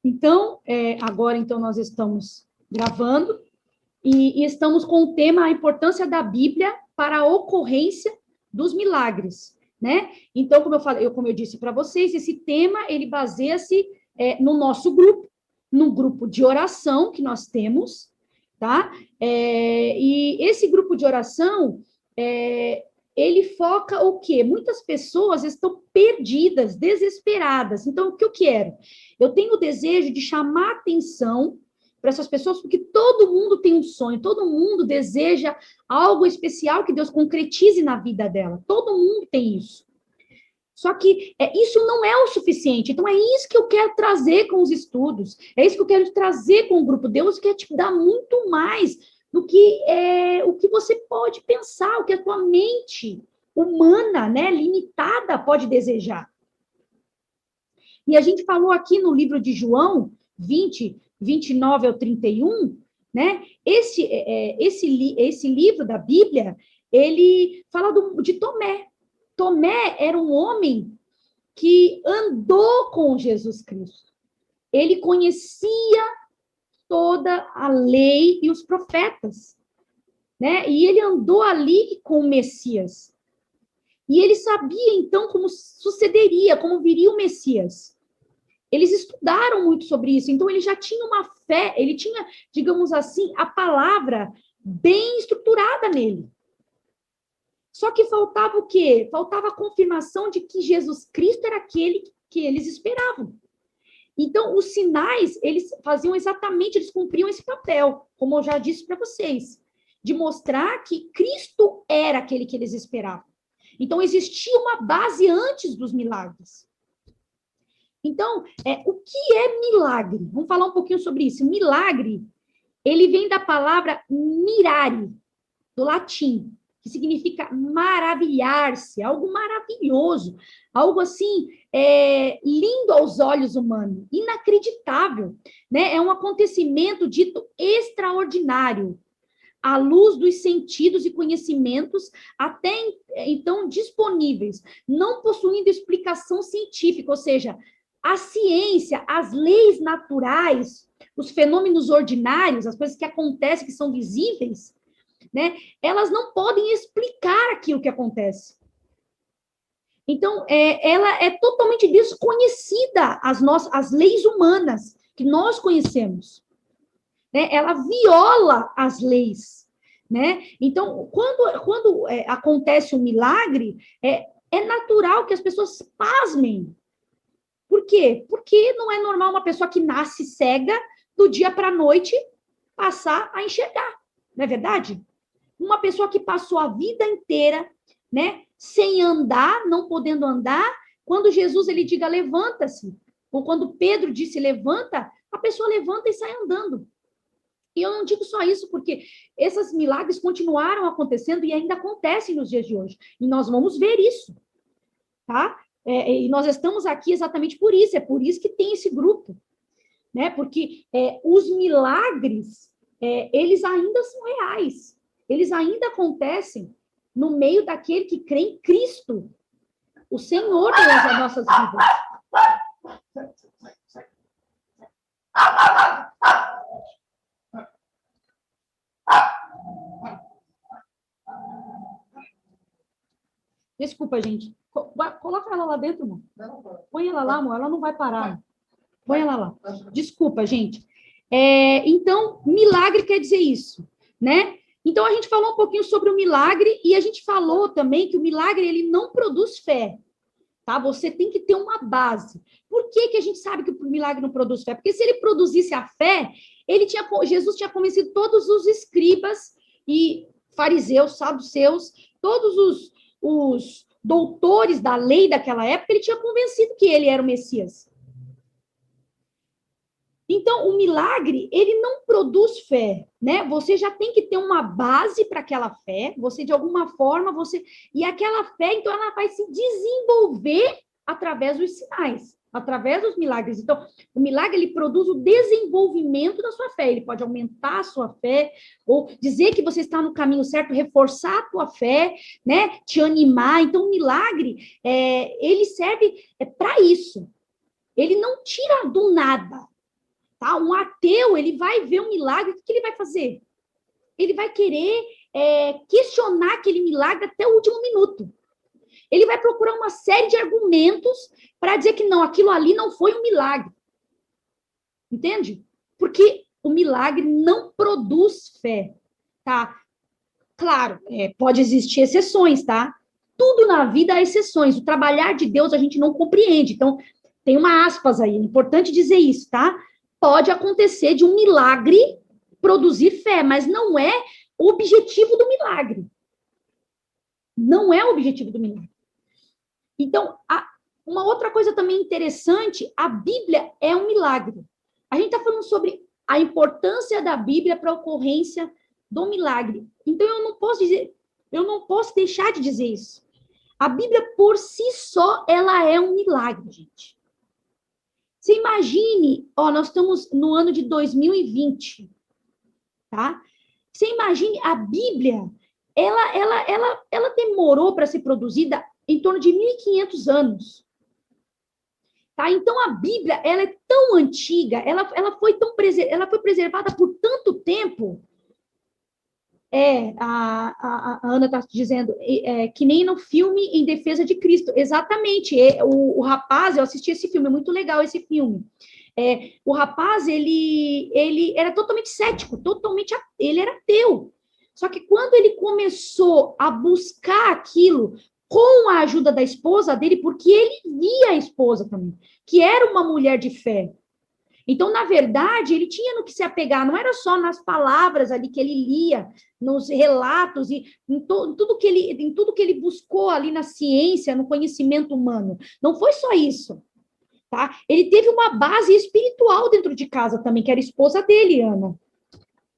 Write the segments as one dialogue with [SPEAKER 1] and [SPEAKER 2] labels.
[SPEAKER 1] Então, agora, então, nós estamos gravando e estamos com o tema a importância da Bíblia para a ocorrência dos milagres, né? Então, como eu disse para vocês, esse tema, ele baseia-se no nosso grupo, no grupo de oração que nós temos, tá? E esse grupo de oração, ele foca o quê? Muitas pessoas estão perdidas, desesperadas. Então, o que eu quero? Eu tenho o desejo de chamar atenção para essas pessoas, porque todo mundo tem um sonho, todo mundo deseja algo especial que Deus concretize na vida dela. Todo mundo tem isso. Só que isso não é o suficiente. Então, é isso que eu quero trazer com os estudos. É isso que eu quero trazer com o grupo. Deus quer te dar muito mais do que o que você pode pensar, o que a tua mente humana, né, limitada, pode desejar. E a gente falou aqui no livro de João 20, 29 ao 31, né? Esse livro da Bíblia, ele fala de Tomé. Tomé era um homem que andou com Jesus Cristo. Ele conhecia toda a lei e os profetas, né? E ele andou ali com o Messias. E ele sabia, então, como sucederia, como viria o Messias. Eles estudaram muito sobre isso, então ele já tinha uma fé, ele tinha, digamos assim, a palavra bem estruturada nele. Só que faltava o quê? Faltava a confirmação de que Jesus Cristo era aquele que eles esperavam. Então, os sinais, eles faziam exatamente, eles cumpriam esse papel, como eu já disse para vocês, de mostrar que Cristo era aquele que eles esperavam. Então, existia uma base antes dos milagres. Então, o que é milagre? Vamos falar um pouquinho sobre isso. Milagre, ele vem da palavra mirare, do latim, que significa maravilhar-se, algo maravilhoso, algo assim, lindo aos olhos humanos, inacreditável, né? É um acontecimento dito extraordinário, à luz dos sentidos e conhecimentos até então disponíveis, não possuindo explicação científica, ou seja, a ciência, as leis naturais, os fenômenos ordinários, as coisas que acontecem, que são visíveis, né? Elas não podem explicar aquilo que acontece. Então, ela é totalmente desconhecida, as leis humanas que nós conhecemos. Né? Ela viola as leis. Né? Então, quando acontece um milagre, é natural que as pessoas pasmem. Por quê? Porque não é normal uma pessoa que nasce cega, do dia para a noite, passar a enxergar. Não é verdade? Uma pessoa que passou a vida inteira, né, sem andar, não podendo andar, quando Jesus ele diga levanta-se, ou quando Pedro disse levanta, a pessoa levanta e sai andando. E eu não digo só isso, porque esses milagres continuaram acontecendo e ainda acontecem nos dias de hoje. E nós vamos ver isso, tá? E nós estamos aqui exatamente por isso, é por isso que tem esse grupo, né? Porque os milagres, eles ainda são reais, eles ainda acontecem no meio daquele que crê em Cristo, o Senhor das nossas vidas. Desculpa, gente. Coloca ela lá dentro, amor. Põe ela lá, amor. Ela não vai parar. Põe ela lá. Desculpa, gente. Então, milagre quer dizer isso, né? Então, a gente falou um pouquinho sobre o milagre e a gente falou também que o milagre, ele não produz fé, tá? Você tem que ter uma base. Por que a gente sabe que o milagre não produz fé? Porque se ele produzisse a fé, Jesus tinha convencido todos os escribas e fariseus, saduceus, todos os doutores da lei daquela época, ele tinha convencido que ele era o Messias. Então, o milagre, ele não produz fé, né? Você já tem que ter uma base para aquela fé, você, de alguma forma, E aquela fé, então, ela vai se desenvolver através dos sinais, através dos milagres. Então, o milagre, ele produz o desenvolvimento da sua fé, ele pode aumentar a sua fé, ou dizer que você está no caminho certo, reforçar a tua fé, né? Te animar. Então, o milagre, ele serve para isso. Ele não tira do nada. tá? Um ateu, ele vai ver um milagre, o que ele vai fazer? Ele vai querer questionar aquele milagre até o último minuto. Ele vai procurar uma série de argumentos para dizer que não, aquilo ali não foi um milagre. Entende? Porque o milagre não produz fé, tá? Claro, pode existir exceções, tá? Tudo na vida há exceções. O trabalhar de Deus a gente não compreende. Então, tem uma aspas aí, é importante dizer isso, tá? Pode acontecer de um milagre produzir fé, mas não é o objetivo do milagre. Não é o objetivo do milagre. Então, uma outra coisa também interessante, a Bíblia é um milagre. A gente está falando sobre a importância da Bíblia para a ocorrência do milagre. Então, eu não posso deixar de dizer isso. A Bíblia, por si só, ela é um milagre, gente. Você imagine, nós estamos no ano de 2020, tá? Você imagine, a Bíblia, ela demorou para ser produzida em torno de 1.500 anos. Tá? Então, a Bíblia, ela é tão antiga, ela foi preservada por tanto tempo. A Ana está dizendo, que nem no filme Em Defesa de Cristo. Exatamente. O rapaz, eu assisti esse filme, é muito legal esse filme. O rapaz, ele era totalmente cético, ele era ateu. Só que quando ele começou a buscar aquilo com a ajuda da esposa dele, porque ele via a esposa também, que era uma mulher de fé. Então, na verdade, ele tinha no que se apegar, não era só nas palavras ali que ele lia, nos relatos e em tudo que ele buscou ali na ciência, no conhecimento humano. Não foi só isso, tá? Ele teve uma base espiritual dentro de casa também, que era a esposa dele, Ana.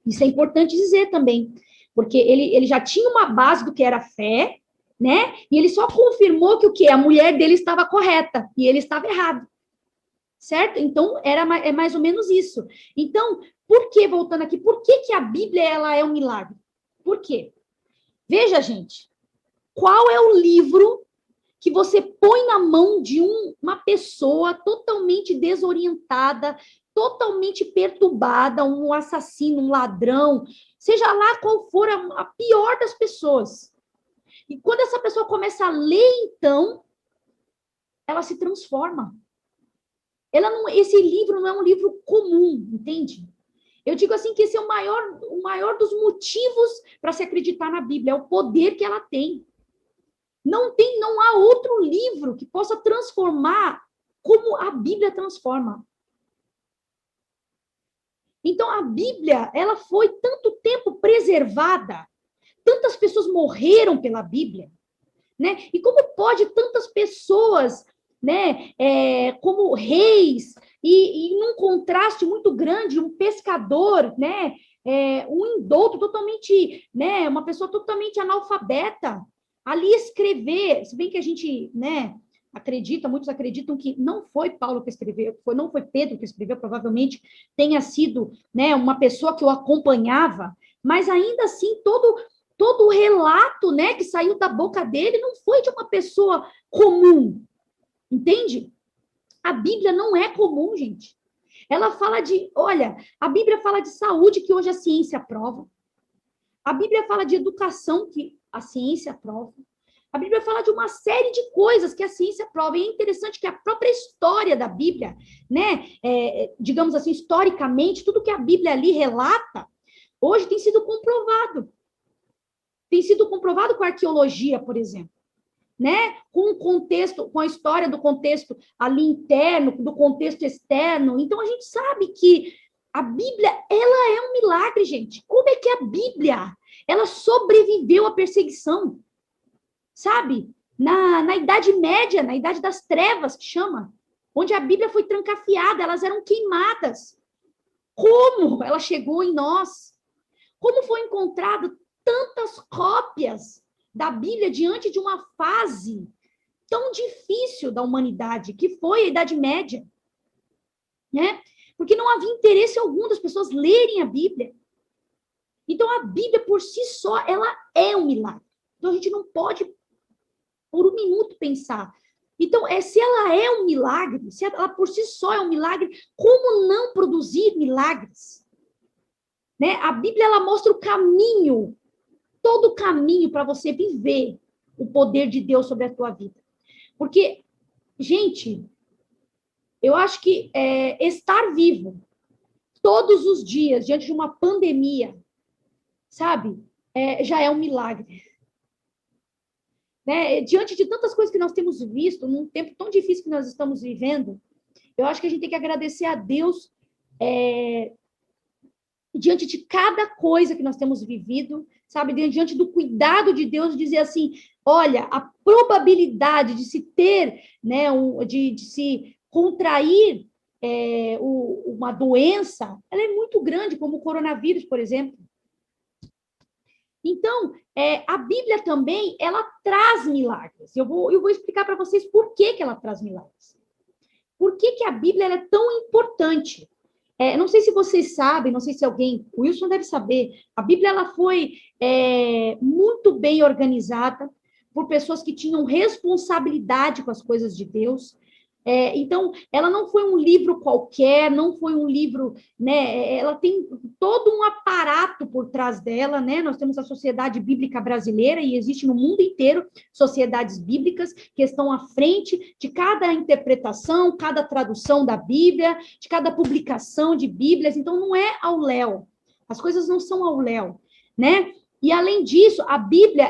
[SPEAKER 1] Isso é importante dizer também, porque ele já tinha uma base do que era fé, né? E ele só confirmou que o quê? A mulher dele estava correta e ele estava errado. Certo? Então, é mais ou menos isso. Então, voltando aqui, por que a Bíblia ela é um milagre? Por quê? Veja, gente, qual é o livro que você põe na mão de uma pessoa totalmente desorientada, totalmente perturbada, um assassino, um ladrão, seja lá qual for a pior das pessoas. E quando essa pessoa começa a ler, então, ela se transforma. Esse livro não é um livro comum, entende? Eu digo assim que esse é o maior dos motivos para se acreditar na Bíblia, é o poder que ela tem. Não há outro livro que possa transformar como a Bíblia transforma. Então, a Bíblia, ela foi tanto tempo preservada, tantas pessoas morreram pela Bíblia, né? E como pode tantas pessoas, né, como reis, e num contraste muito grande, um pescador, né, um indouto totalmente, né, uma pessoa totalmente analfabeta, ali escrever, se bem que a gente, né, muitos acreditam que não foi Paulo que escreveu, não foi Pedro que escreveu, provavelmente tenha sido, né, uma pessoa que o acompanhava, mas ainda assim todo o relato, né, que saiu da boca dele não foi de uma pessoa comum, entende? A Bíblia não é comum, gente. Ela fala a Bíblia fala de saúde, que hoje a ciência aprova. A Bíblia fala de educação, que a ciência aprova. A Bíblia fala de uma série de coisas que a ciência aprova. E é interessante que a própria história da Bíblia, né, digamos assim, historicamente, tudo que a Bíblia ali relata, hoje tem sido comprovado. Tem sido comprovado com a arqueologia, por exemplo, né? Com o contexto, com a história do contexto ali interno, do contexto externo. Então, a gente sabe que a Bíblia, ela é um milagre, gente. Como é que a Bíblia, ela sobreviveu à perseguição? Sabe? Na Idade Média, na Idade das Trevas, que chama, onde a Bíblia foi trancafiada, elas eram queimadas. Como ela chegou em nós? Como foi encontrado tantas cópias da Bíblia diante de uma fase tão difícil da humanidade, que foi a Idade Média, né? Porque não havia interesse algum das pessoas lerem a Bíblia. Então, a Bíblia, por si só, ela é um milagre. Então, a gente não pode, por um minuto, pensar. Então, se ela é um milagre, se ela por si só é um milagre, como não produzir milagres? Né? A Bíblia, ela mostra o caminho, todo o caminho para você viver o poder de Deus sobre a tua vida. Porque, gente, eu acho que estar vivo todos os dias diante de uma pandemia, sabe, já é um milagre. Né? Diante de tantas coisas que nós temos visto, num tempo tão difícil que nós estamos vivendo, eu acho que a gente tem que agradecer a Deus diante de cada coisa que nós temos vivido, sabe, diante do cuidado de Deus, dizer assim, olha, a probabilidade de se ter, né, de se contrair uma doença, ela é muito grande, como o coronavírus, por exemplo. Então, a Bíblia também, ela traz milagres. Eu vou explicar para vocês por que ela traz milagres. Por que a Bíblia é tão importante? Não sei se vocês sabem, não sei se alguém, o Wilson deve saber, a Bíblia ela foi muito bem organizada por pessoas que tinham responsabilidade com as coisas de Deus. Então, ela não foi um livro qualquer, não foi um livro, né? Ela tem todo um aparato por trás dela, né? Nós temos a Sociedade Bíblica Brasileira e existe no mundo inteiro sociedades bíblicas que estão à frente de cada interpretação, cada tradução da Bíblia, de cada publicação de Bíblias. Então, não é ao léu. As coisas não são ao léu, né? E, além disso, a Bíblia,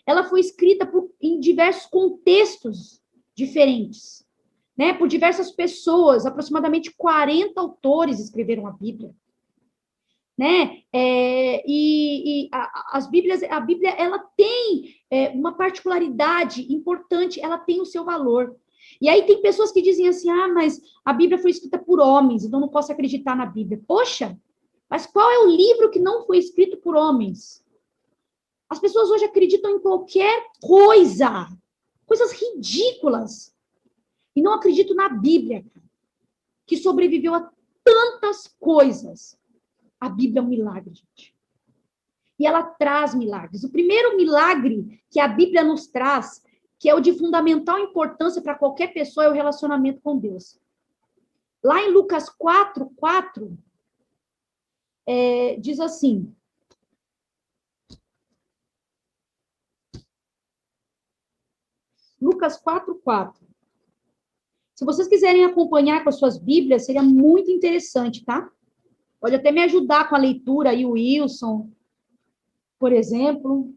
[SPEAKER 1] ela foi escrita em diversos contextos diferentes. Né, por diversas pessoas, aproximadamente 40 autores escreveram a Bíblia. Né? A Bíblia ela tem uma particularidade importante, ela tem o seu valor. E aí tem pessoas que dizem assim, mas a Bíblia foi escrita por homens, então não posso acreditar na Bíblia. Poxa, mas qual é o livro que não foi escrito por homens? As pessoas hoje acreditam em qualquer coisa, coisas ridículas. E não acredito na Bíblia, que sobreviveu a tantas coisas. A Bíblia é um milagre, gente. E ela traz milagres. O primeiro milagre que a Bíblia nos traz, que é o de fundamental importância para qualquer pessoa, é o relacionamento com Deus. Lá em Lucas 4:4, diz assim... Lucas 4:4. Se vocês quiserem acompanhar com as suas Bíblias, seria muito interessante, tá? Pode até me ajudar com a leitura aí, o Wilson, por exemplo.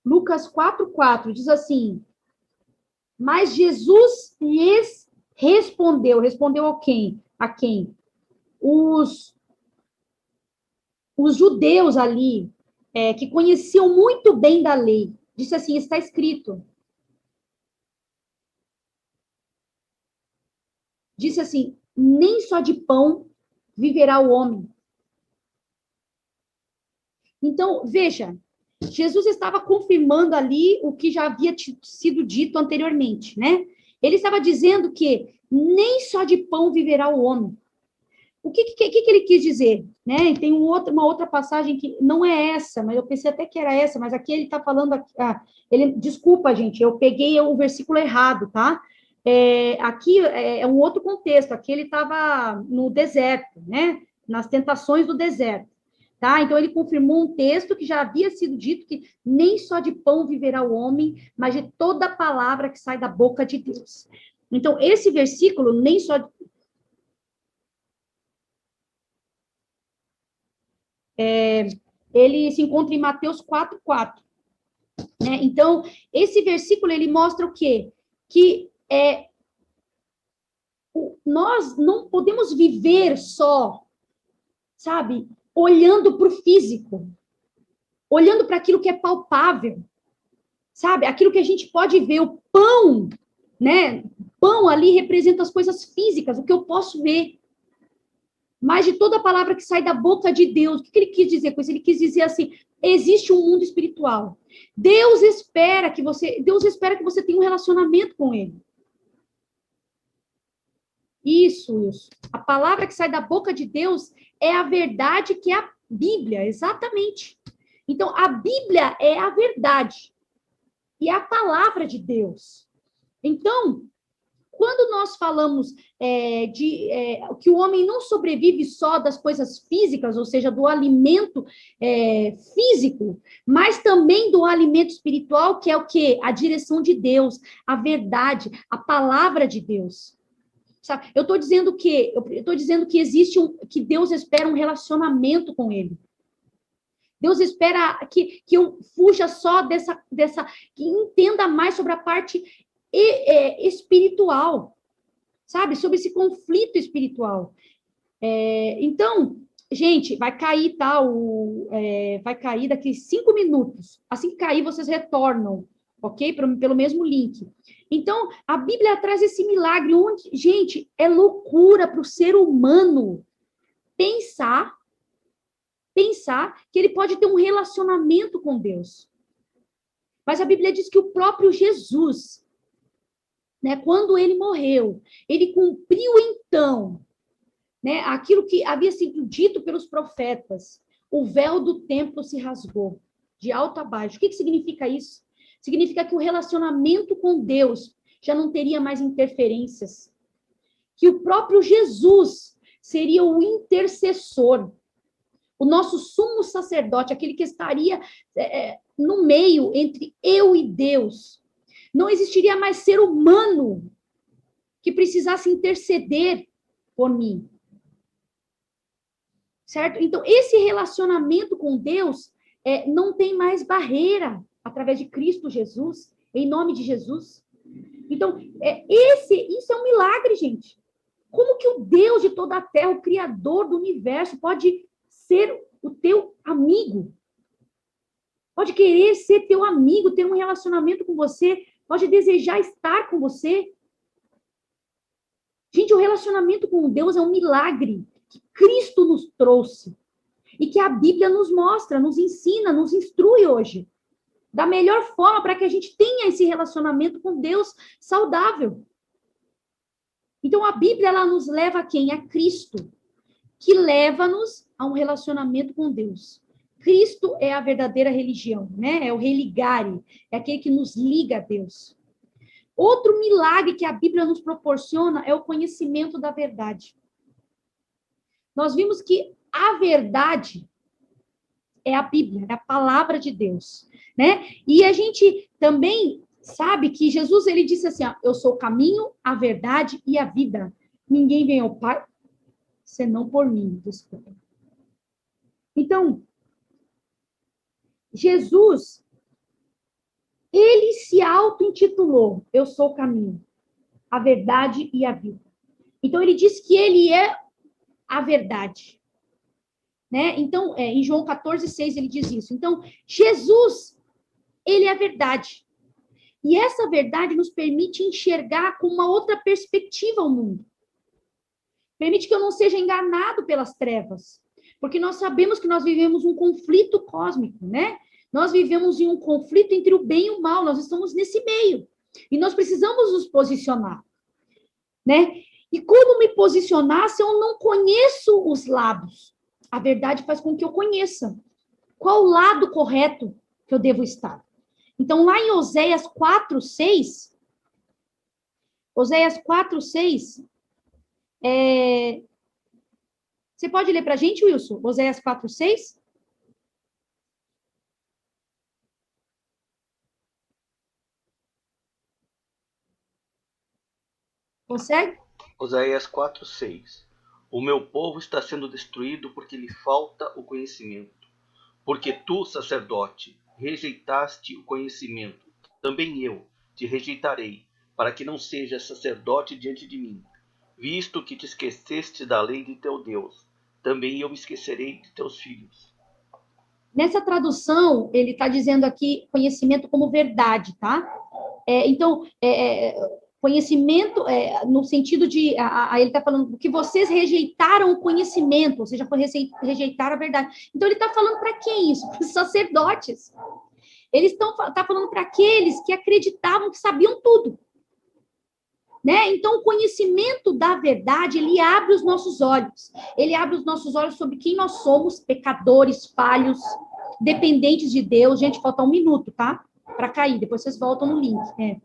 [SPEAKER 1] Lucas 4:4 diz assim: mas Jesus lhes respondeu a quem? A quem? Os judeus ali, que conheciam muito bem da lei, disse assim, está escrito. Disse assim, nem só de pão viverá o homem. Então, veja, Jesus estava confirmando ali o que já havia sido dito anteriormente, né? Ele estava dizendo que nem só de pão viverá o homem. O que ele quis dizer? Né? Tem uma outra passagem que não é essa, mas eu pensei até que era essa, mas aqui ele está falando... desculpa, gente, eu peguei o versículo errado, tá? Aqui é um outro contexto, aqui ele estava no deserto, né? Nas tentações do deserto. Tá? Então, ele confirmou um texto que já havia sido dito, que nem só de pão viverá o homem, mas de toda palavra que sai da boca de Deus. Então, esse versículo, nem só... ele se encontra em Mateus 4:4. Né? Então, esse versículo, ele mostra o quê? Que nós não podemos viver só, sabe, olhando para o físico, olhando para aquilo que é palpável, sabe, aquilo que a gente pode ver, o pão, né, pão ali representa as coisas físicas, o que eu posso ver, mas de toda a palavra que sai da boca de Deus, o que ele quis dizer com isso? Ele quis dizer assim, existe um mundo espiritual, Deus espera que você tenha um relacionamento com ele. Isso. A palavra que sai da boca de Deus é a verdade, que é a Bíblia, exatamente. Então, a Bíblia é a verdade. E é a palavra de Deus. Então, quando nós falamos que o homem não sobrevive só das coisas físicas, ou seja, do alimento físico, mas também do alimento espiritual, que é o quê? A direção de Deus, a verdade, a palavra de Deus. Sabe? Eu estou dizendo que existe que Deus espera um relacionamento com Ele. Deus espera que eu fuja só que entenda mais sobre a parte espiritual, sabe? Sobre esse conflito espiritual. Então, gente, vai cair, tá? Vai cair daqui 5 minutos. Assim que cair, vocês retornam, ok? Pelo mesmo link. Então, a Bíblia traz esse milagre onde, gente, é loucura para o ser humano pensar que ele pode ter um relacionamento com Deus. Mas a Bíblia diz que o próprio Jesus, né, quando ele morreu, ele cumpriu então, né, aquilo que havia sido dito pelos profetas. O véu do templo se rasgou, de alto a baixo. O que significa isso? Significa que o relacionamento com Deus já não teria mais interferências. Que o próprio Jesus seria o intercessor, o nosso sumo sacerdote, aquele que estaria no meio entre eu e Deus. Não existiria mais ser humano que precisasse interceder por mim. Certo? Então, esse relacionamento com Deus não tem mais barreira através de Cristo Jesus, em nome de Jesus. Então, isso é um milagre, gente. Como que o Deus de toda a terra, o Criador do universo, pode ser o teu amigo? Pode querer ser teu amigo, ter um relacionamento com você, pode desejar estar com você. Gente, o relacionamento com Deus é um milagre que Cristo nos trouxe e que a Bíblia nos mostra, nos ensina, nos instrui hoje, da melhor forma para que a gente tenha esse relacionamento com Deus saudável. Então, a Bíblia, ela nos leva a quem? A Cristo, que leva-nos a um relacionamento com Deus. Cristo é a verdadeira religião, né? É o religare, é aquele que nos liga a Deus. Outro milagre que a Bíblia nos proporciona é o conhecimento da verdade. Nós vimos que a verdade é a Bíblia, é a palavra de Deus, né? E a gente também sabe que Jesus, ele disse assim, ó, eu sou o caminho, a verdade e a vida. Ninguém vem ao Pai senão por mim, desculpa. Então, Jesus, ele se auto-intitulou, eu sou o caminho, a verdade e a vida. Então, ele diz que ele é a verdade. Né? Então, em João 14:6, ele diz isso. Então, Jesus, ele é a verdade. E essa verdade nos permite enxergar com uma outra perspectiva o mundo. Permite que eu não seja enganado pelas trevas. Porque nós sabemos que nós vivemos um conflito cósmico, né? Nós vivemos em um conflito entre o bem e o mal. Nós estamos nesse meio. E nós precisamos nos posicionar. Né? E como me posicionar se eu não conheço os lados? A verdade faz com que eu conheça qual o lado correto que eu devo estar. Então, lá em Oséias 4:6, você pode ler para a gente, Wilson? Oséias 4:6? Consegue?
[SPEAKER 2] Oséias 4:6. O meu povo está sendo destruído porque lhe falta o conhecimento. Porque tu, sacerdote, rejeitaste o conhecimento, também eu te rejeitarei, para que não sejas sacerdote diante de mim. Visto que te esqueceste da lei de teu Deus, também eu me esquecerei de teus filhos.
[SPEAKER 1] Nessa tradução, ele está dizendo aqui conhecimento como verdade, tá? Então, conhecimento no sentido de... ele está falando que vocês rejeitaram o conhecimento, ou seja, rejeitaram a verdade. Então, ele está falando para quem isso? Para os sacerdotes. Ele está falando para aqueles que acreditavam que sabiam tudo. Né? Então, o conhecimento da verdade, ele abre os nossos olhos. Ele abre os nossos olhos sobre quem nós somos, pecadores, falhos, dependentes de Deus. Gente, falta 1 minuto, tá? Para cair, depois vocês voltam no link.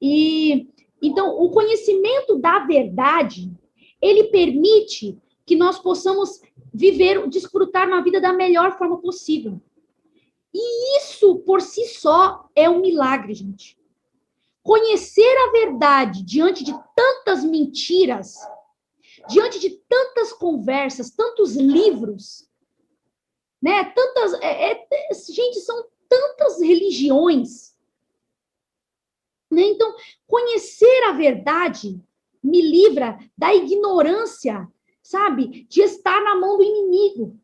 [SPEAKER 1] E então, o conhecimento da verdade, ele permite que nós possamos viver, desfrutar uma vida da melhor forma possível. E isso, por si só, é um milagre, gente. Conhecer a verdade diante de tantas mentiras, diante de tantas conversas, tantos livros, né? Gente, são tantas religiões. Né? Então, conhecer a verdade me livra da ignorância, sabe? De estar na mão do inimigo.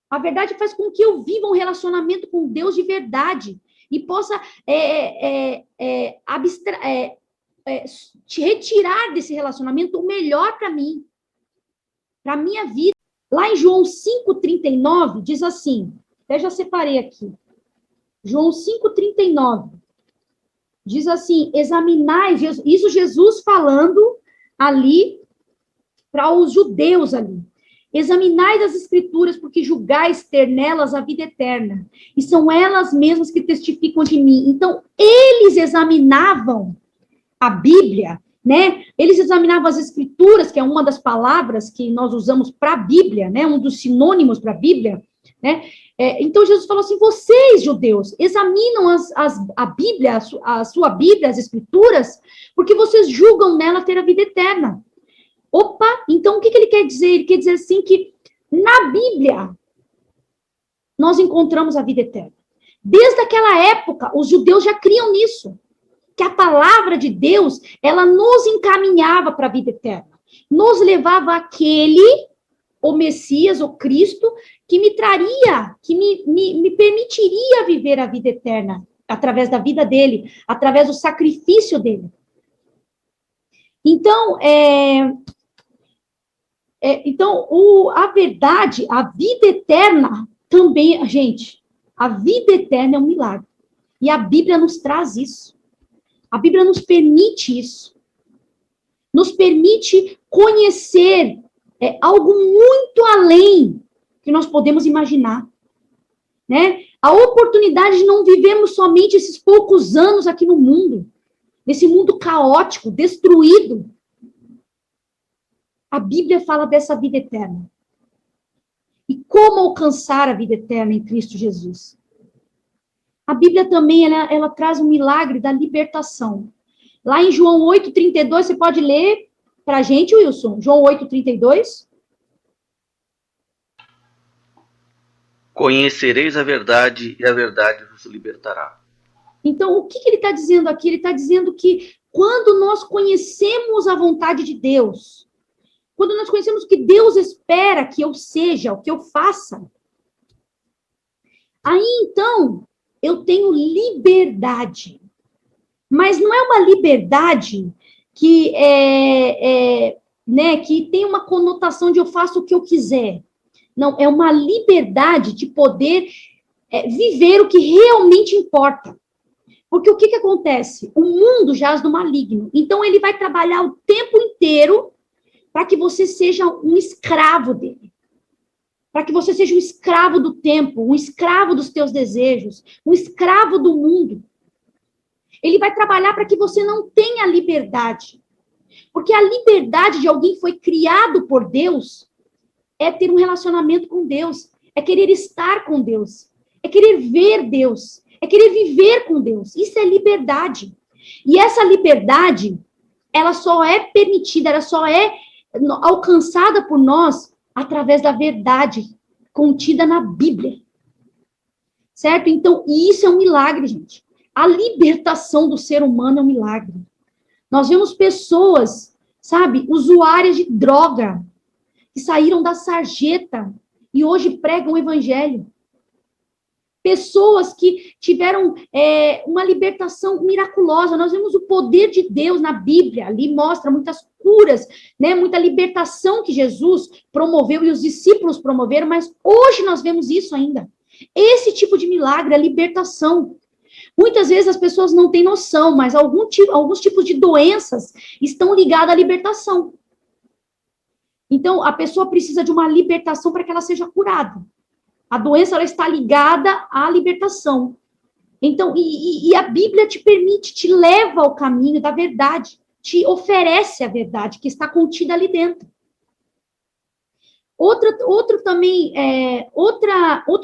[SPEAKER 1] A verdade faz com que eu viva um relacionamento com Deus de verdade e possa te retirar desse relacionamento o melhor para mim, para a minha vida. Lá em João 5,39, diz assim, até já separei aqui, João 5,39, diz assim, examinai, isso Jesus falando ali para os judeus ali, examinai as escrituras, porque julgais ter nelas a vida eterna, e são elas mesmas que testificam de mim. Então, eles examinavam a Bíblia, né? Eles examinavam as escrituras, que é uma das palavras que nós usamos para a Bíblia, né? Um dos sinônimos para a Bíblia, né? Então, Jesus falou assim, vocês, judeus, examinam a Bíblia, a sua Bíblia, as escrituras, porque vocês julgam nela ter a vida eterna. Opa, então o que ele quer dizer? Ele quer dizer assim que na Bíblia nós encontramos a vida eterna. Desde aquela época, os judeus já criam nisso, que a palavra de Deus, ela nos encaminhava para a vida eterna. Nos levava àquele, o Messias, o Cristo, que me traria, que me permitiria viver a vida eterna, através da vida dele, através do sacrifício dele. Então, a verdade, a vida eterna também, gente, a vida eterna é um milagre. E a Bíblia nos traz isso. A Bíblia nos permite isso. Nos permite conhecer algo muito além que nós podemos imaginar. Né? A oportunidade de não vivermos somente esses poucos anos aqui no mundo, nesse mundo caótico, destruído. A Bíblia fala dessa vida eterna. E como alcançar a vida eterna em Cristo Jesus? A Bíblia também, ela traz um milagre da libertação. Lá em João 8,32, você pode ler para a gente, Wilson? João 8,32.
[SPEAKER 2] Conhecereis a verdade e a verdade vos libertará.
[SPEAKER 1] Então, o que ele está dizendo aqui? Ele está dizendo que quando nós conhecemos a vontade de Deus, quando nós conhecemos o que Deus espera que eu seja, o que eu faça, aí então eu tenho liberdade. Mas não é uma liberdade que que tem uma conotação de eu faço o que eu quiser. Não, é uma liberdade de poder viver o que realmente importa. Porque o que acontece? O mundo jaz no maligno. Então, ele vai trabalhar o tempo inteiro para que você seja um escravo dele. Para que você seja um escravo do tempo, um escravo dos teus desejos, um escravo do mundo. Ele vai trabalhar para que você não tenha liberdade. Porque a liberdade de alguém que foi criado por Deus é ter um relacionamento com Deus, é querer estar com Deus, é querer ver Deus, é querer viver com Deus. Isso é liberdade. E essa liberdade, ela só é permitida, ela só é alcançada por nós através da verdade contida na Bíblia. Certo? Então, isso é um milagre, gente. A libertação do ser humano é um milagre. Nós vemos pessoas, sabe, usuárias de droga, que saíram da sarjeta e hoje pregam o evangelho. Pessoas que tiveram uma libertação miraculosa. Nós vemos o poder de Deus na Bíblia. Ali mostra muitas curas, né? Muita libertação que Jesus promoveu e os discípulos promoveram, mas hoje nós vemos isso ainda. Esse tipo de milagre, a libertação. Muitas vezes as pessoas não têm noção, mas alguns tipos de doenças estão ligados à libertação. Então, a pessoa precisa de uma libertação para que ela seja curada. A doença ela está ligada à libertação. Então, e a Bíblia te permite, te leva ao caminho da verdade, te oferece a verdade que está contida ali dentro. Outro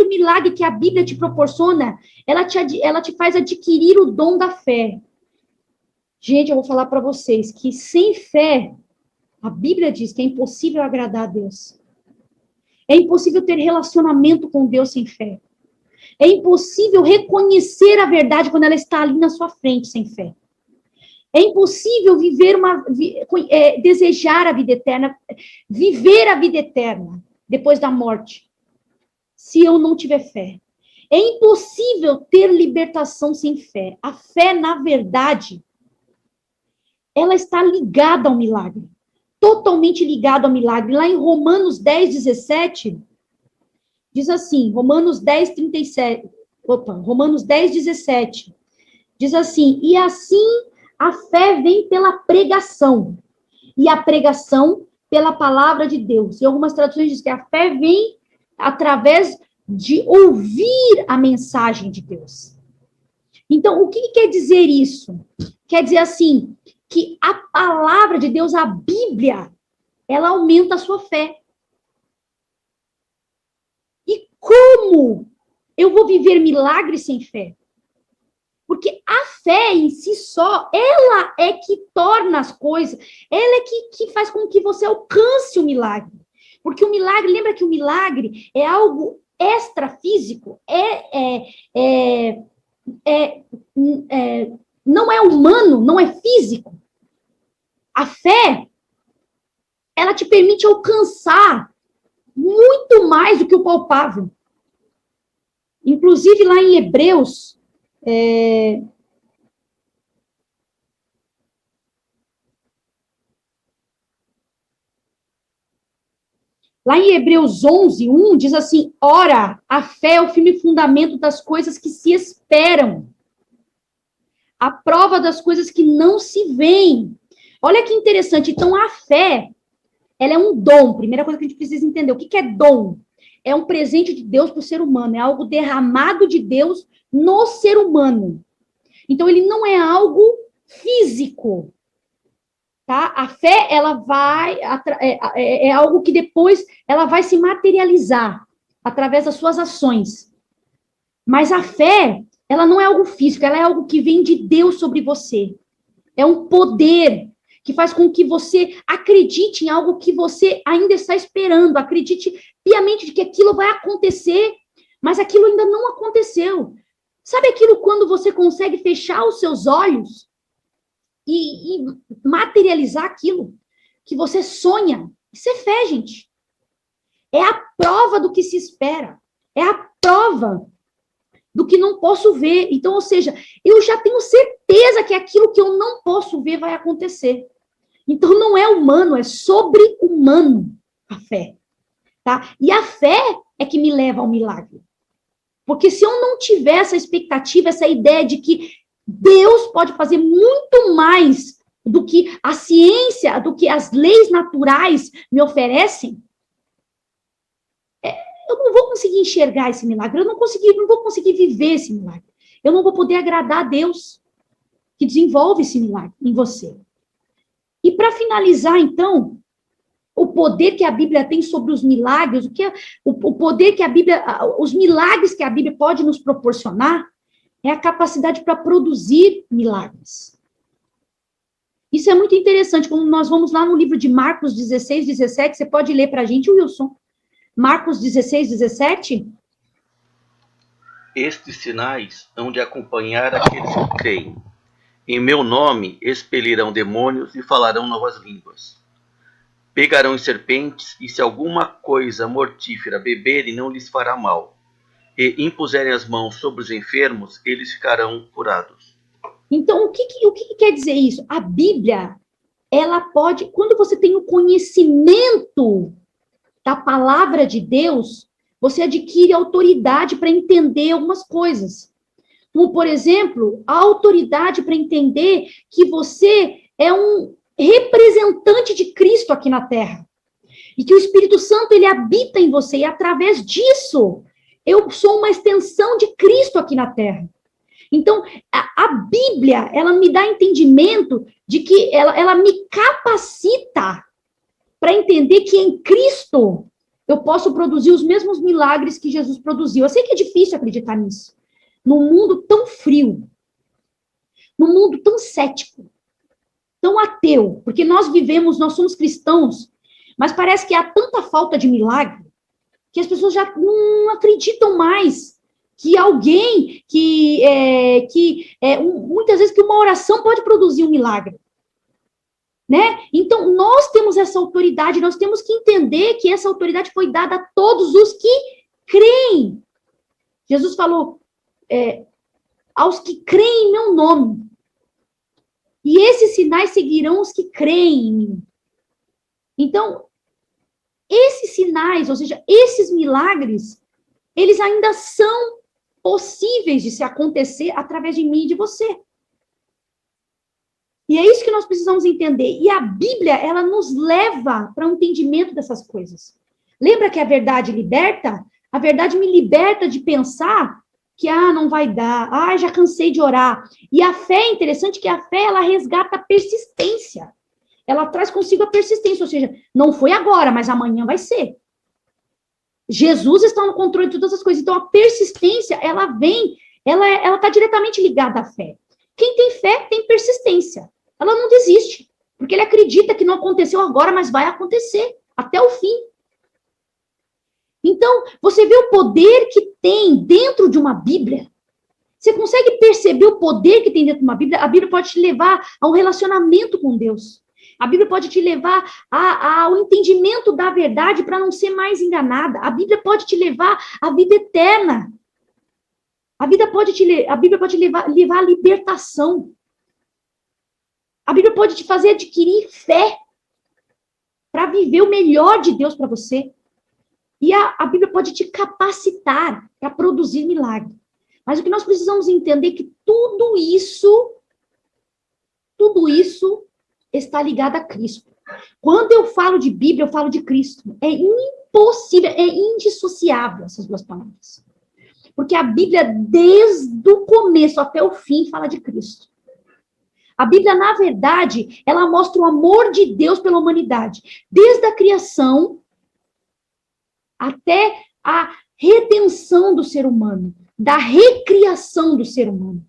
[SPEAKER 1] milagre que a Bíblia te proporciona, ela te faz adquirir o dom da fé. Gente, eu vou falar para vocês que sem fé, a Bíblia diz que é impossível agradar a Deus. É impossível ter relacionamento com Deus sem fé. É impossível reconhecer a verdade quando ela está ali na sua frente sem fé. É impossível desejar a vida eterna, viver a vida eterna depois da morte, se eu não tiver fé. É impossível ter libertação sem fé. A fé, na verdade, ela está ligada ao milagre. Totalmente ligada ao milagre. Lá em Romanos 10, 17, diz assim, Romanos 10, 17, diz assim, e assim a fé vem pela pregação, e a pregação pela palavra de Deus. E algumas traduções dizem que a fé vem através de ouvir a mensagem de Deus. Então, o que quer dizer isso? Quer dizer assim, que a palavra de Deus, a Bíblia, ela aumenta a sua fé. E como eu vou viver milagres sem fé? Porque a fé em si só, ela é que torna as coisas, ela é que faz com que você alcance o milagre. Porque o milagre, lembra que o milagre é algo extrafísico, não é humano, não é físico. A fé, ela te permite alcançar muito mais do que o palpável. Inclusive, lá em Hebreus, lá em Hebreus 11, 1, diz assim, ora, a fé é o firme fundamento das coisas que se esperam, a prova das coisas que não se veem. Olha que interessante, então a fé, ela é um dom, primeira coisa que a gente precisa entender, o que é dom? É um presente de Deus para o ser humano, é algo derramado de Deus no ser humano. Então, ele não é algo físico, tá? A fé, ela é algo que depois ela vai se materializar através das suas ações. Mas a fé, ela não é algo físico, ela é algo que vem de Deus sobre você. É um poder que faz com que você acredite em algo que você ainda está esperando, acredite piamente de que aquilo vai acontecer, mas aquilo ainda não aconteceu. Sabe aquilo quando você consegue fechar os seus olhos e materializar aquilo que você sonha? Isso é fé, gente. É a prova do que se espera. É a prova do que não posso ver. Então, ou seja, eu já tenho certeza que aquilo que eu não posso ver vai acontecer. Então, não é humano, é sobre-humano a fé. Tá? E a fé é que me leva ao milagre. Porque se eu não tiver essa expectativa, essa ideia de que Deus pode fazer muito mais do que a ciência, do que as leis naturais me oferecem, eu não vou conseguir enxergar esse milagre, eu não vou conseguir viver esse milagre. Eu não vou poder agradar a Deus que desenvolve esse milagre em você. E para finalizar, então, o poder que a Bíblia tem sobre os milagres, o poder que a Bíblia, os milagres que a Bíblia pode nos proporcionar, é a capacidade para produzir milagres. Isso é muito interessante, quando nós vamos lá no livro de Marcos 16, 17, você pode ler para a gente, Wilson? Marcos 16, 17?
[SPEAKER 2] Estes sinais hão de acompanhar aqueles que creem. Em meu nome expelirão demônios e falarão novas línguas. Pegarão em serpentes, e se alguma coisa mortífera beberem, não lhes fará mal. E impuserem as mãos sobre os enfermos, eles ficarão curados.
[SPEAKER 1] Então, o que quer dizer isso? A Bíblia, ela pode, quando você tem o conhecimento da palavra de Deus, você adquire autoridade para entender algumas coisas. Como, por exemplo, a autoridade para entender que você é um representante de Cristo aqui na Terra. E que o Espírito Santo, ele habita em você. E através disso, eu sou uma extensão de Cristo aqui na Terra. Então, a Bíblia, ela me dá entendimento de que ela me capacita para entender que em Cristo eu posso produzir os mesmos milagres que Jesus produziu. Eu sei que é difícil acreditar nisso. Num mundo tão frio, num mundo tão cético, tão ateu, porque nós somos cristãos, mas parece que há tanta falta de milagre que as pessoas já não acreditam mais que alguém, muitas vezes que uma oração pode produzir um milagre. Né? Então, nós temos essa autoridade, nós temos que entender que essa autoridade foi dada a todos os que creem. Jesus falou, aos que creem em meu nome. E esses sinais seguirão os que creem em mim. Então, esses sinais, ou seja, esses milagres, eles ainda são possíveis de se acontecer através de mim e de você. E é isso que nós precisamos entender. E a Bíblia, ela nos leva para o entendimento dessas coisas. Lembra que a verdade liberta? A verdade me liberta de pensar que, não vai dar, já cansei de orar. E a fé é interessante que a fé, ela resgata a persistência. Ela traz consigo a persistência, ou seja, não foi agora, mas amanhã vai ser. Jesus está no controle de todas as coisas. Então, a persistência, ela vem, ela está diretamente ligada à fé. Quem tem fé, tem persistência. Ela não desiste, porque ele acredita que não aconteceu agora, mas vai acontecer, até o fim. Então, você vê o poder que tem dentro de uma Bíblia? Você consegue perceber o poder que tem dentro de uma Bíblia? A Bíblia pode te levar a um relacionamento com Deus. A Bíblia pode te levar ao entendimento da verdade para não ser mais enganada. A Bíblia pode te levar à vida eterna. A Bíblia pode te levar à libertação. A Bíblia pode te fazer adquirir fé para viver o melhor de Deus para você. E a Bíblia pode te capacitar para produzir milagre. Mas o que nós precisamos entender é que tudo isso está ligado a Cristo. Quando eu falo de Bíblia, eu falo de Cristo. É impossível, é indissociável essas duas palavras. Porque a Bíblia, desde o começo até o fim, fala de Cristo. A Bíblia, na verdade, ela mostra o amor de Deus pela humanidade. Desde a criação até a redenção do ser humano. Da recriação do ser humano.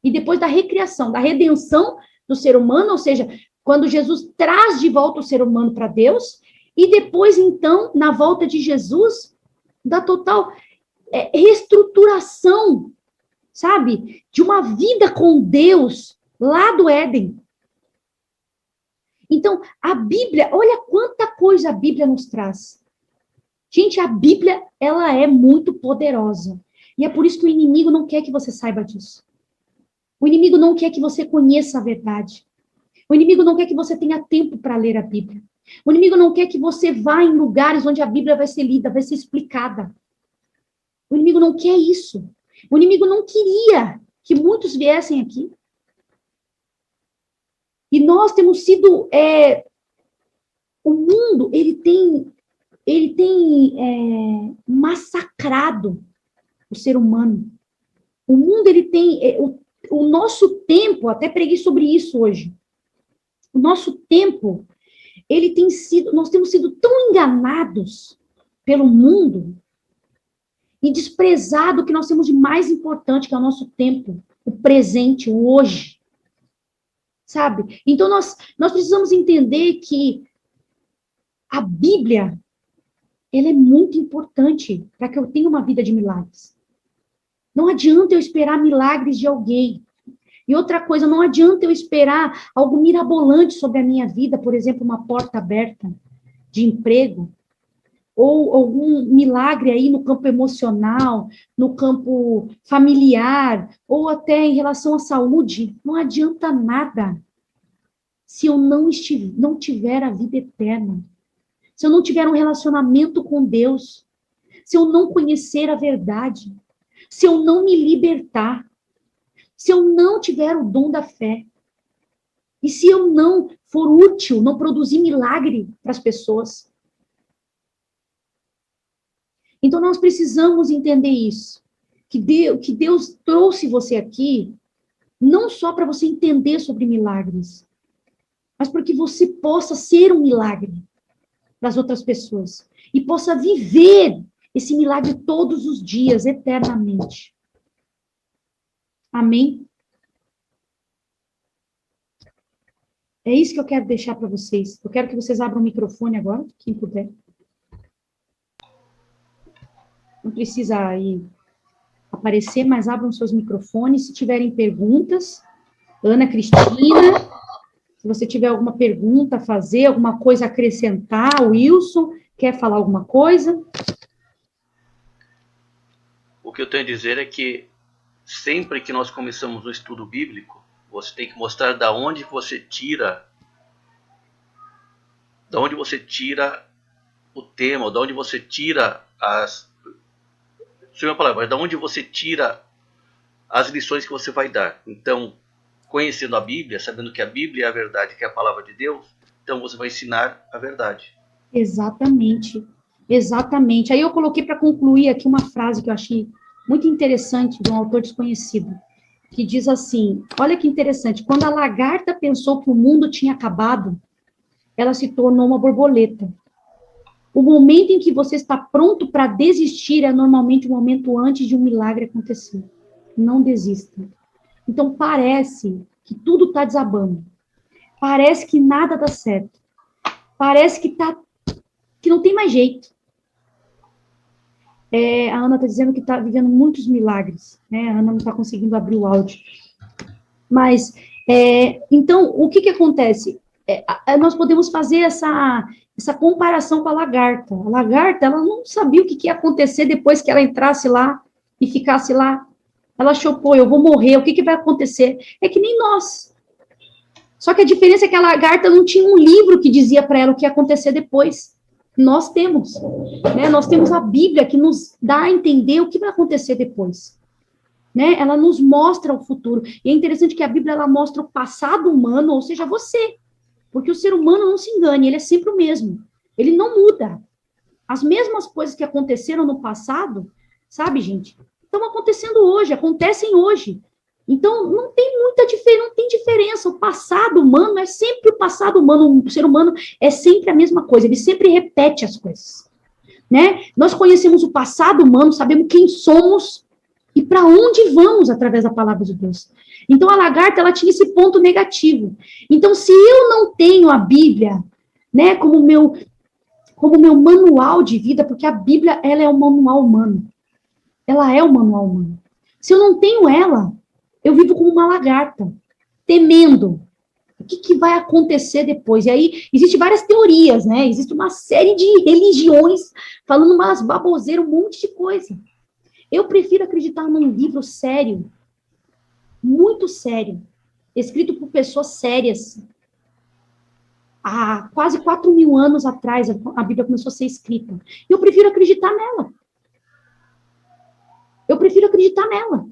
[SPEAKER 1] E depois da recriação, da redenção do ser humano, ou seja, quando Jesus traz de volta o ser humano para Deus, e depois, então, na volta de Jesus, da total reestruturação, sabe? De uma vida com Deus lá do Éden. Então, a Bíblia, olha quanta coisa a Bíblia nos traz. Gente, a Bíblia, ela é muito poderosa. E é por isso que o inimigo não quer que você saiba disso. O inimigo não quer que você conheça a verdade. O inimigo não quer que você tenha tempo para ler a Bíblia. O inimigo não quer que você vá em lugares onde a Bíblia vai ser lida, vai ser explicada. O inimigo não quer isso. O inimigo não queria que muitos viessem aqui. E nós temos sido... o mundo, ele tem massacrado o ser humano. O mundo, ele tem... o nosso tempo, até preguei sobre isso hoje. O nosso tempo, nós temos sido tão enganados pelo mundo e desprezado o que nós temos de mais importante, que é o nosso tempo, o presente, o hoje. Sabe? Então, nós precisamos entender que a Bíblia, ela é muito importante para que eu tenha uma vida de milagres. Não adianta eu esperar milagres de alguém. E outra coisa, não adianta eu esperar algo mirabolante sobre a minha vida, por exemplo, uma porta aberta de emprego, ou algum milagre aí no campo emocional, no campo familiar, ou até em relação à saúde. Não adianta nada se eu não tiver a vida eterna, se eu não tiver um relacionamento com Deus, se eu não conhecer a verdade, se eu não me libertar, se eu não tiver o dom da fé, e se eu não for útil, não produzir milagre para as pessoas. Então, nós precisamos entender isso, que Deus trouxe você aqui, não só para você entender sobre milagres, mas para que você possa ser um milagre para as outras pessoas. E possa viver esse milagre todos os dias, eternamente. Amém? É isso que eu quero deixar para vocês. Eu quero que vocês abram o microfone agora, quem puder. Não precisa aí aparecer, mas abram seus microfones. Se tiverem perguntas, Ana Cristina, se você tiver alguma pergunta a fazer, alguma coisa a acrescentar, Wilson, quer falar alguma coisa?
[SPEAKER 2] O que eu tenho a dizer é que sempre que nós começamos um estudo bíblico, você tem que mostrar da onde você tira o tema, da onde você tira da onde você tira as lições que você vai dar. Então, conhecendo a Bíblia, sabendo que a Bíblia é a verdade, que é a palavra de Deus, então você vai ensinar a verdade.
[SPEAKER 1] Exatamente, exatamente. Aí eu coloquei para concluir aqui uma frase que eu achei muito interessante de um autor desconhecido, que diz assim, olha que interessante, quando a lagarta pensou que o mundo tinha acabado, ela se tornou uma borboleta. O momento em que você está pronto para desistir é normalmente o momento antes de um milagre acontecer. Não desista. Então parece que tudo está desabando. Parece que nada dá certo. Parece que não tem mais jeito. A Ana está dizendo que está vivendo muitos milagres, né? A Ana não está conseguindo abrir o áudio. Mas, então, o que acontece? Nós podemos fazer essa comparação com a lagarta. A lagarta, ela não sabia o que ia acontecer depois que ela entrasse lá e ficasse lá. Ela achou, pô, eu vou morrer, o que vai acontecer? É que nem nós. Só que a diferença é que a lagarta não tinha um livro que dizia para ela o que ia acontecer depois. Nós temos, né? Nós temos a Bíblia que nos dá a entender o que vai acontecer depois, né? Ela nos mostra o futuro. E é interessante que a Bíblia ela mostra o passado humano, ou seja, você. Porque o ser humano não se engane, ele é sempre o mesmo. Ele não muda. As mesmas coisas que aconteceram no passado, sabe, gente, estão acontecendo hoje, acontecem hoje. Então, não tem muita diferença, não tem diferença. O passado humano é sempre o passado humano. O ser humano é sempre a mesma coisa, ele sempre repete as coisas, né? Nós conhecemos o passado humano, sabemos quem somos e para onde vamos através da palavra de Deus. Então, a lagarta, ela tinha esse ponto negativo. Então, se eu não tenho a Bíblia, né, como meu manual de vida, porque a Bíblia, ela é um manual humano. Ela é um manual humano. Se eu não tenho ela, eu vivo como uma lagarta, temendo o que vai acontecer depois. E aí, existem várias teorias, né? Existe uma série de religiões falando umas baboseiras, um monte de coisa. Eu prefiro acreditar num livro sério, muito sério, escrito por pessoas sérias. Há quase 4.000 anos atrás, a Bíblia começou a ser escrita. Eu prefiro acreditar nela. Eu prefiro acreditar nela.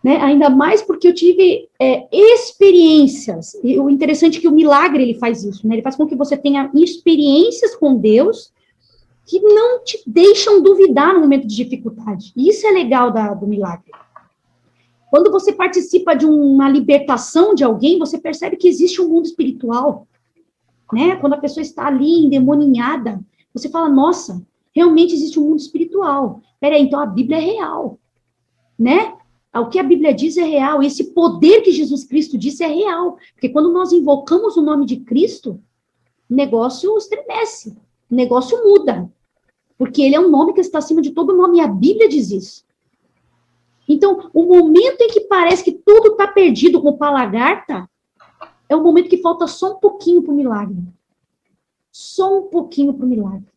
[SPEAKER 1] Né? Ainda mais porque eu tive experiências. E o interessante é que o milagre, ele faz isso, né? Ele faz com que você tenha experiências com Deus que não te deixam duvidar no momento de dificuldade. E isso é legal do milagre. Quando você participa de uma libertação de alguém, você percebe que existe um mundo espiritual, né? Quando a pessoa está ali endemoninhada, você fala, nossa, realmente existe um mundo espiritual. Peraí, então a Bíblia é real, né? O que a Bíblia diz é real, esse poder que Jesus Cristo disse é real, porque quando nós invocamos o nome de Cristo, o negócio estremece, o negócio muda, porque ele é um nome que está acima de todo nome, e a Bíblia diz isso. Então, o momento em que parece que tudo está perdido com a lagarta, é o momento que falta só um pouquinho para o milagre. Só um pouquinho para o milagre.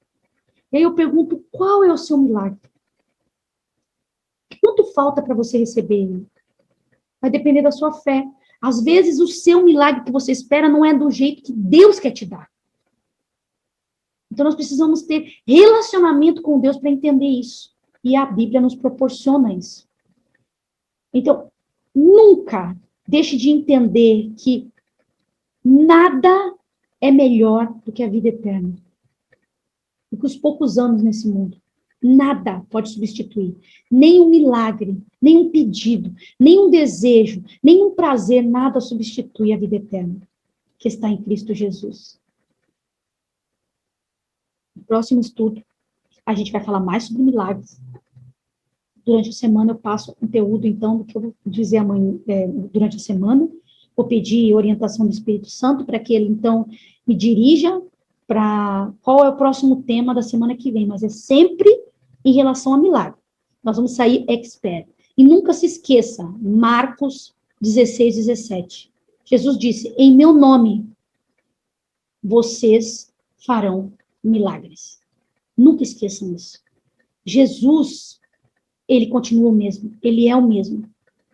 [SPEAKER 1] E aí eu pergunto, qual é o seu milagre? Quanto falta para você receber ele? Vai depender da sua fé. Às vezes, o seu milagre que você espera não é do jeito que Deus quer te dar. Então, nós precisamos ter relacionamento com Deus para entender isso. E a Bíblia nos proporciona isso. Então, nunca deixe de entender que nada é melhor do que a vida eterna. Do que os poucos anos nesse mundo. Nada pode substituir. Nem um milagre, nem um pedido, nem um desejo, nem um prazer, nada substitui a vida eterna que está em Cristo Jesus. No próximo estudo, a gente vai falar mais sobre milagres. Durante a semana eu passo o conteúdo, então, do que eu vou dizer amanhã, durante a semana. Vou pedir orientação do Espírito Santo para que ele, então, me dirija para qual é o próximo tema da semana que vem, mas é sempre em relação a milagre. Nós vamos sair expert. E nunca se esqueça, Marcos 16, 17. Jesus disse, em meu nome, vocês farão milagres. Nunca esqueçam isso. Jesus, ele continua o mesmo. Ele é o mesmo.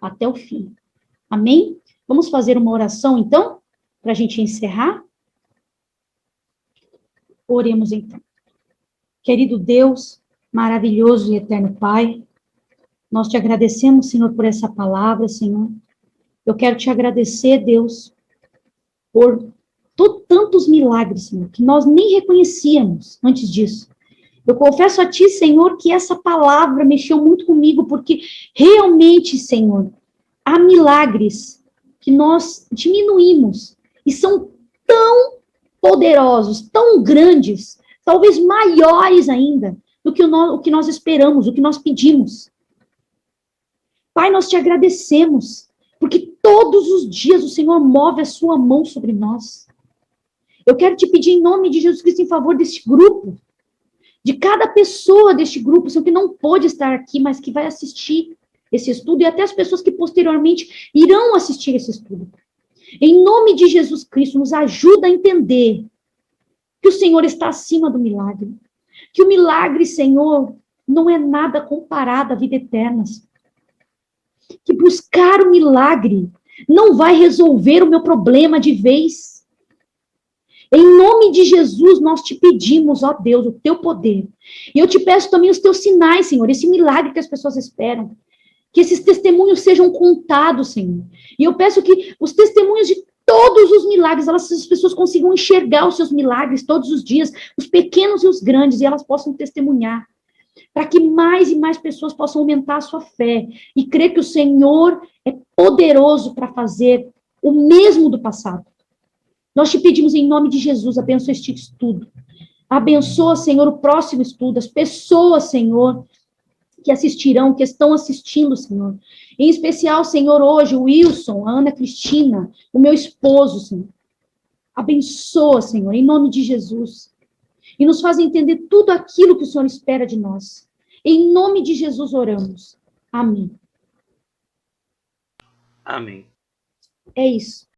[SPEAKER 1] Até o fim. Amém? Vamos fazer uma oração, então, para a gente encerrar? Oremos, então. Querido Deus, maravilhoso e eterno Pai, nós te agradecemos, Senhor, por essa palavra, Senhor. Eu quero te agradecer, Deus, por tantos milagres, Senhor, que nós nem reconhecíamos antes disso. Eu confesso a Ti, Senhor, que essa palavra mexeu muito comigo, porque realmente, Senhor, há milagres que nós diminuímos e são tão poderosos, tão grandes, talvez maiores ainda, do que o que nós esperamos, o que nós pedimos. Pai, nós te agradecemos, porque todos os dias o Senhor move a sua mão sobre nós. Eu quero te pedir em nome de Jesus Cristo em favor deste grupo, de cada pessoa deste grupo, Senhor, que não pôde estar aqui, mas que vai assistir esse estudo, e até as pessoas que posteriormente irão assistir esse estudo. Em nome de Jesus Cristo, nos ajuda a entender que o Senhor está acima do milagre. Que o milagre, Senhor, não é nada comparado à vida eterna. Que buscar o milagre não vai resolver o meu problema de vez. Em nome de Jesus, nós te pedimos, ó Deus, o teu poder. E eu te peço também os teus sinais, Senhor, esse milagre que as pessoas esperam. Que esses testemunhos sejam contados, Senhor. E eu peço que os testemunhos de todos os milagres, as pessoas consigam enxergar os seus milagres todos os dias, os pequenos e os grandes, e elas possam testemunhar. Para que mais e mais pessoas possam aumentar a sua fé e crer que o Senhor é poderoso para fazer o mesmo do passado. Nós te pedimos em nome de Jesus, abençoa este estudo. Abençoa, Senhor, o próximo estudo, as pessoas, Senhor, que assistirão, que estão assistindo, Senhor. Em especial, Senhor, hoje, o Wilson, a Ana Cristina, o meu esposo, Senhor. Abençoa, Senhor, em nome de Jesus. E nos faz entender tudo aquilo que o Senhor espera de nós. Em nome de Jesus oramos. Amém.
[SPEAKER 2] Amém.
[SPEAKER 1] É isso.